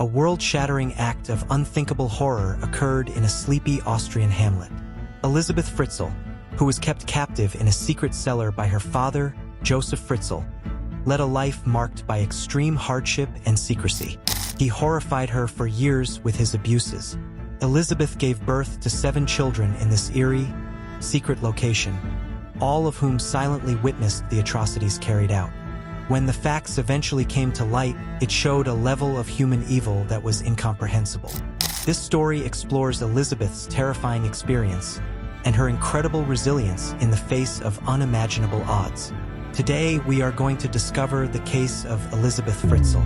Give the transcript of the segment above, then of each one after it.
A world-shattering act of unthinkable horror occurred in a sleepy Austrian hamlet. Elisabeth Fritzl, who was kept captive in a secret cellar by her father, Josef Fritzl, led a life marked by extreme hardship and secrecy. He horrified her for years with his abuses. Elisabeth gave birth to 7 children in this eerie, secret location, all of whom silently witnessed the atrocities carried out. When the facts eventually came to light, it showed a level of human evil that was incomprehensible. This story explores Elisabeth's terrifying experience and her incredible resilience in the face of unimaginable odds. Today, we are going to discover the case of Elisabeth Fritzl.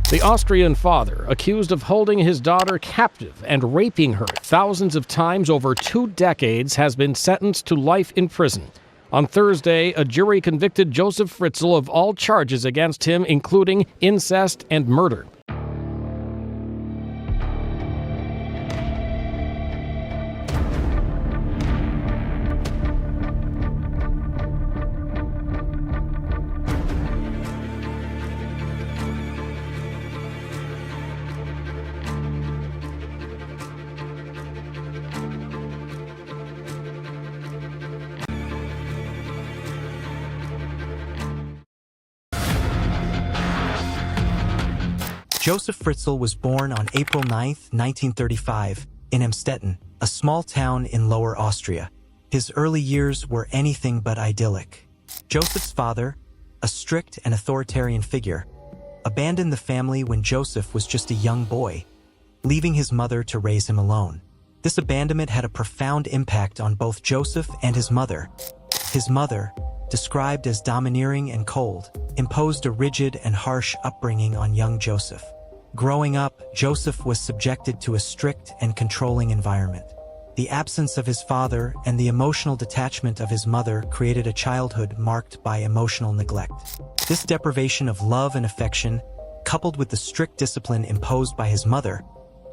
The Austrian father, accused of holding his daughter captive and raping her thousands of times over 2 decades, has been sentenced to life in prison. On Thursday, a jury convicted Josef Fritzl of all charges against him, including incest and murder. Josef Fritzl was born on April 9, 1935, in Emstetten, a small town in Lower Austria. His early years were anything but idyllic. Josef's father, a strict and authoritarian figure, abandoned the family when Josef was just a young boy, leaving his mother to raise him alone. This abandonment had a profound impact on both Josef and his mother. His mother, described as domineering and cold, imposed a rigid and harsh upbringing on young Josef. Growing up, Josef was subjected to a strict and controlling environment. The absence of his father and the emotional detachment of his mother created a childhood marked by emotional neglect. This deprivation of love and affection, coupled with the strict discipline imposed by his mother,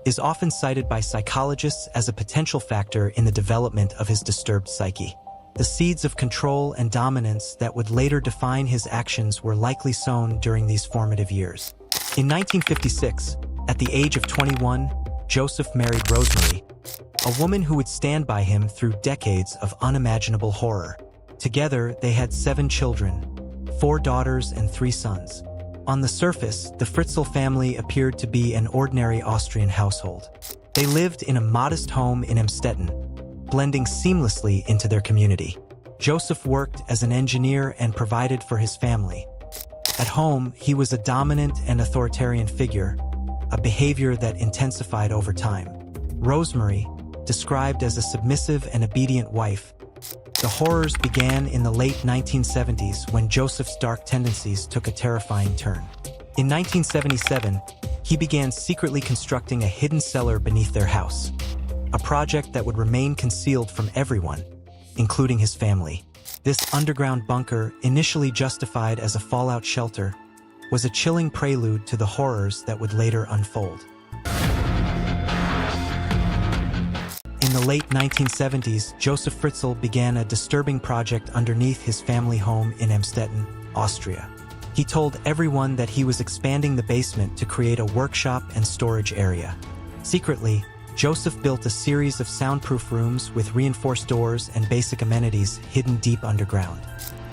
is often cited by psychologists as a potential factor in the development of his disturbed psyche. The seeds of control and dominance that would later define his actions were likely sown during these formative years. In 1956, at the age of 21, Josef married Rosemarie, a woman who would stand by him through decades of unimaginable horror. Together, they had 7 children, 4 daughters and 3 sons. On the surface, the Fritzl family appeared to be an ordinary Austrian household. They lived in a modest home in Emstetten, blending seamlessly into their community. Josef worked as an engineer and provided for his family. At home, he was a dominant and authoritarian figure, a behavior that intensified over time. Rosemarie, described as a submissive and obedient wife, the horrors began in the late 1970s when Josef's dark tendencies took a terrifying turn. In 1977, he began secretly constructing a hidden cellar beneath their house, a project that would remain concealed from everyone, including his family. This underground bunker, initially justified as a fallout shelter, was a chilling prelude to the horrors that would later unfold. In the late 1970s, Josef Fritzl began a disturbing project underneath his family home in Emstetten, Austria. He told everyone that he was expanding the basement to create a workshop and storage area. Secretly, Josef built a series of soundproof rooms with reinforced doors and basic amenities hidden deep underground.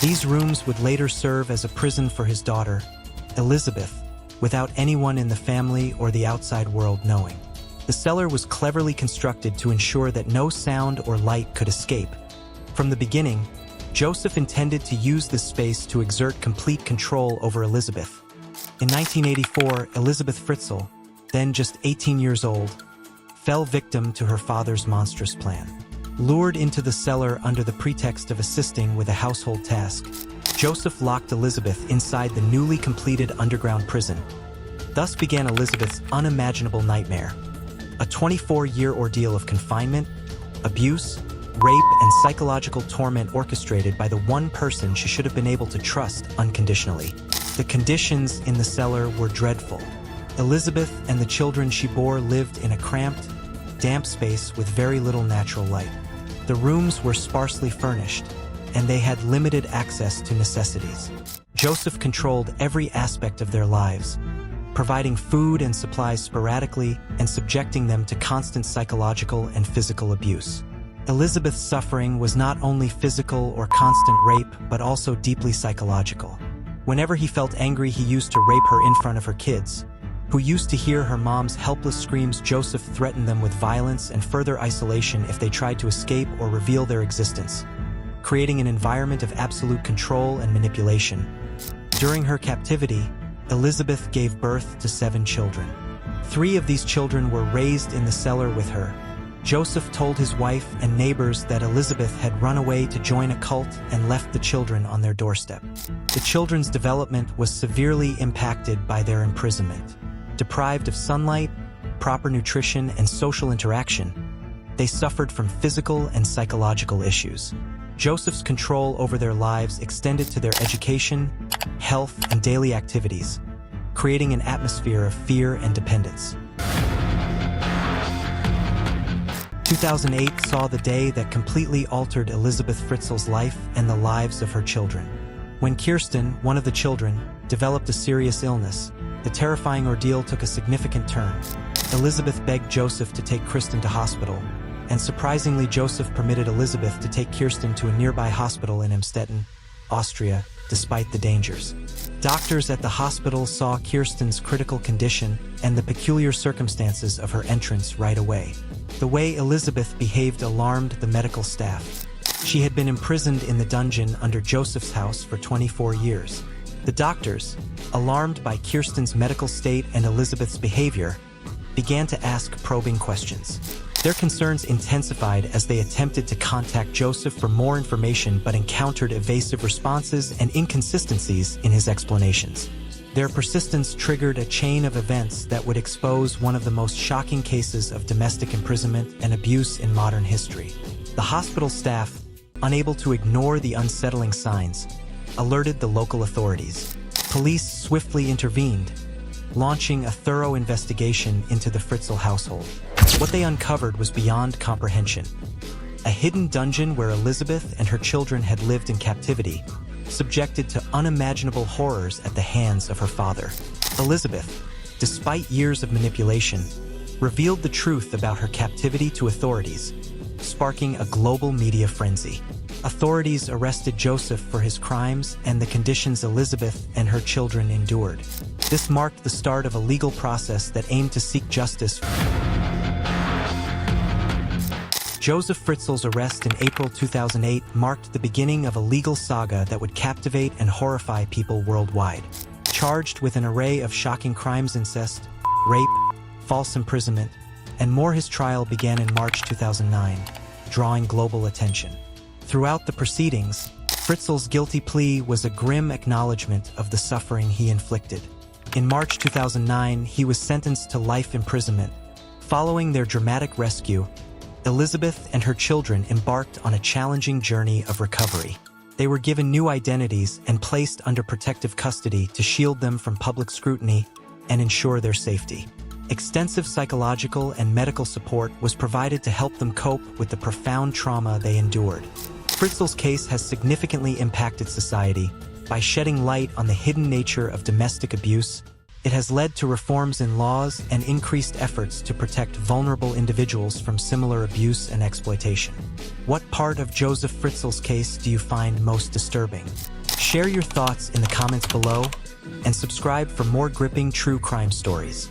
These rooms would later serve as a prison for his daughter, Elisabeth, without anyone in the family or the outside world knowing. The cellar was cleverly constructed to ensure that no sound or light could escape. From the beginning, Josef intended to use this space to exert complete control over Elisabeth. In 1984, Elisabeth Fritzl, then just 18 years old, fell victim to her father's monstrous plan. Lured into the cellar under the pretext of assisting with a household task, Josef locked Elisabeth inside the newly completed underground prison. Thus began Elisabeth's unimaginable nightmare, a 24-year ordeal of confinement, abuse, rape, and psychological torment orchestrated by the one person she should have been able to trust unconditionally. The conditions in the cellar were dreadful. Elisabeth and the children she bore lived in a cramped, damp space with very little natural light. The rooms were sparsely furnished, and they had limited access to necessities. Josef controlled every aspect of their lives, providing food and supplies sporadically and subjecting them to constant psychological and physical abuse. Elisabeth's suffering was not only physical or constant rape, but also deeply psychological. Whenever he felt angry, he used to rape her in front of her kids, who used to hear her mom's helpless screams. Josef threatened them with violence and further isolation if they tried to escape or reveal their existence, creating an environment of absolute control and manipulation. During her captivity, Elisabeth gave birth to 7 children. 3 of these children were raised in the cellar with her. Josef told his wife and neighbors that Elisabeth had run away to join a cult and left the children on their doorstep. The children's development was severely impacted by their imprisonment. Deprived of sunlight, proper nutrition, and social interaction, they suffered from physical and psychological issues. Josef's control over their lives extended to their education, health, and daily activities, creating an atmosphere of fear and dependence. 2008 saw the day that completely altered Elisabeth Fritzl's life and the lives of her children. When Kirsten, one of the children, developed a serious illness, the terrifying ordeal took a significant turn. Elisabeth begged Josef to take Kirsten to hospital, and surprisingly, Josef permitted Elisabeth to take Kirsten to a nearby hospital in Imprisonment, Austria, despite the dangers. Doctors at the hospital saw Kirsten's critical condition and the peculiar circumstances of her entrance right away. The way Elisabeth behaved alarmed the medical staff. She had been imprisoned in the dungeon under Josef's house for 24 years. The doctors, alarmed by Kirsten's medical state and Elisabeth's behavior, began to ask probing questions. Their concerns intensified as they attempted to contact Josef for more information but encountered evasive responses and inconsistencies in his explanations. Their persistence triggered a chain of events that would expose one of the most shocking cases of domestic imprisonment and abuse in modern history. The hospital staff, unable to ignore the unsettling signs, alerted the local authorities. Police swiftly intervened, launching a thorough investigation into the Fritzl household. What they uncovered was beyond comprehension. A hidden dungeon where Elisabeth and her children had lived in captivity, subjected to unimaginable horrors at the hands of her father. Elisabeth, despite years of manipulation, revealed the truth about her captivity to authorities, sparking a global media frenzy. Authorities arrested Josef for his crimes and the conditions Elisabeth and her children endured. This marked the start of a legal process that aimed to seek justice. Josef Fritzl's arrest in April 2008 marked the beginning of a legal saga that would captivate and horrify people worldwide. Charged with an array of shocking crimes: incest, rape, false imprisonment, and more, his trial began in March 2009, drawing global attention. Throughout the proceedings, Fritzl's guilty plea was a grim acknowledgement of the suffering he inflicted. In March 2009, he was sentenced to life imprisonment. Following their dramatic rescue, Elisabeth and her children embarked on a challenging journey of recovery. They were given new identities and placed under protective custody to shield them from public scrutiny and ensure their safety. Extensive psychological and medical support was provided to help them cope with the profound trauma they endured. Fritzl's case has significantly impacted society by shedding light on the hidden nature of domestic abuse. It has led to reforms in laws and increased efforts to protect vulnerable individuals from similar abuse and exploitation. What part of Josef Fritzl's case do you find most disturbing? Share your thoughts in the comments below and subscribe for more gripping true crime stories.